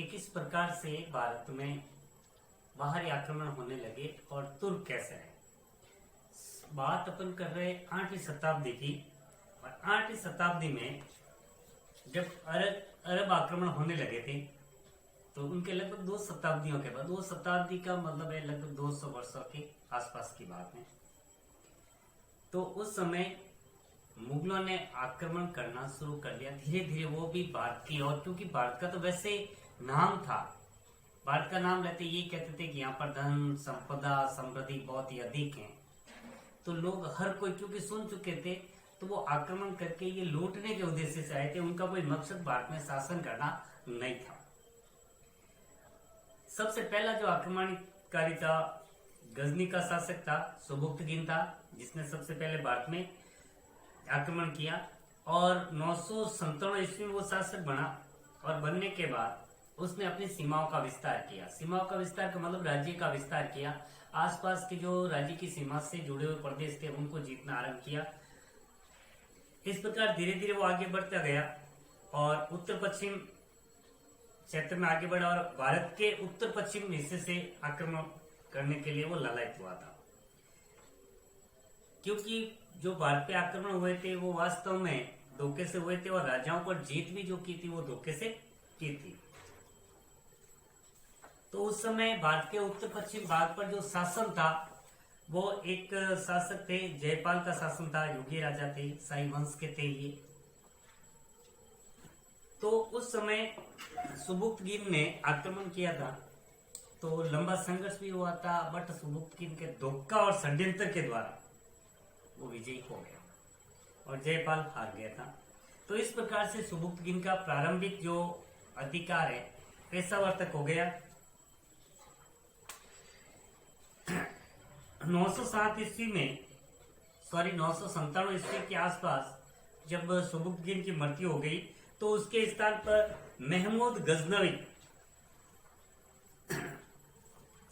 कि किस प्रकार से भारत में बाहरी आक्रमण होने लगे और तुर्क कैसे आए। बात अपन कर रहे 8वीं शताब्दी की। और 8वीं शताब्दी में जब अरब आक्रमण होने लगे थे तो उनके लगभग 2 शताब्दियों के बाद, 2 शताब्दी का मतलब है लगभग 200 वर्षों के आसपास की बात है। तो उस समय मुगलों ने आक्रमण करना शुरू कर लिया धीरे धीरे, वो भी भारत की ओर, क्योंकि भारत का तो वैसे नाम था। भारत का नाम लेते ये कहते थे कि यहाँ पर धन संपदा समृद्धि बहुत ही अधिक है, तो लोग हर कोई क्योंकि सुन चुके थे, तो वो आक्रमण करके ये लूटने के उद्देश्य से आए थे। उनका कोई मकसद भारत में शासन करना नहीं था। सबसे पहला जो आक्रमणकारी था, गजनी का शासक था, सुबुक्तगिन था, जिसने सबसे पहले भारत में आक्रमण किया। और 997 ईस्वी में वो शासक बना और बनने के बाद उसने अपनी सीमाओं का विस्तार किया। सीमाओं का विस्तार का मतलब राज्य का विस्तार किया। आसपास के जो राज्य की सीमा से जुड़े हुए प्रदेश थे उनको जीतना आरंभ किया। इस प्रकार धीरे धीरे वो आगे बढ़ता गया और उत्तर पश्चिम क्षेत्र में आगे बढ़ा और भारत के उत्तर पश्चिम हिस्से से आक्रमण करने के लिए वो लालायित हुआ था। क्योंकि जो भारत पे आक्रमण हुए थे वो वास्तव में धोखे से हुए थे और राजाओं पर जीत भी जो की थी वो धोखे से की थी। तो उस समय भारत के उत्तर पश्चिम भाग पर जो शासन था वो एक शासक थे, जयपाल का शासन था, योगी राजा थे, शाही वंश के थे ये। तो उस समय सुबुक्तगिन ने आक्रमण किया था, तो लंबा संघर्ष भी हुआ था, बट सुबुक्तगिन के धोखा और षड्यंत्र के द्वारा वो विजयी हो गया और जयपाल हार गया था। तो इस प्रकार से सुबुक्तगिन का प्रारंभिक जो अधिकार है पेशावर्तक हो गया। 907 ईस्वी में 997 ईस्वी के आसपास जब सुबुक्तगिन की मृत्यु हो गई तो उसके स्थान पर महमूद गजनवी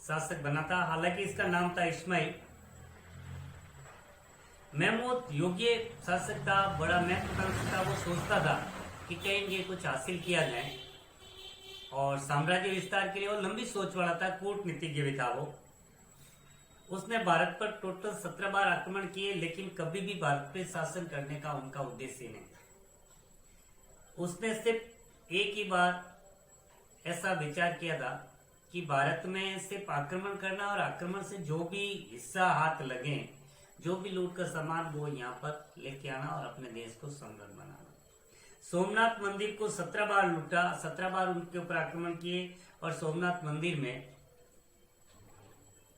शासक बना था। हालांकि इसका नाम था इस्माइल। महमूद योग्य शासक था, बड़ा महत्वाकांक्षी था। वो सोचता था कि कहीं ये कुछ हासिल किया जाए और साम्राज्य विस्तार के लिए वो लंबी सोच वाला था, कूटनीतिज्ञ भी था वो। उसने भारत पर टोटल 17 बार आक्रमण किए, लेकिन कभी भी भारत पे शासन करने का उनका उद्देश्य नहीं था। उसने सिर्फ एक ही बार ऐसा विचार किया था कि भारत में सिर्फ आक्रमण करना और आक्रमण से जो भी हिस्सा हाथ लगे, जो भी लूट का सामान, वो यहाँ पर लेके आना और अपने देश को समृद्ध बनाना। सोमनाथ मंदिर को 17 बार लूटा, 17 बार उनके ऊपर आक्रमण किए और सोमनाथ मंदिर में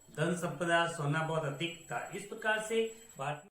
धन संपदा सोना बहुत अधिक था। इस प्रकार से भारत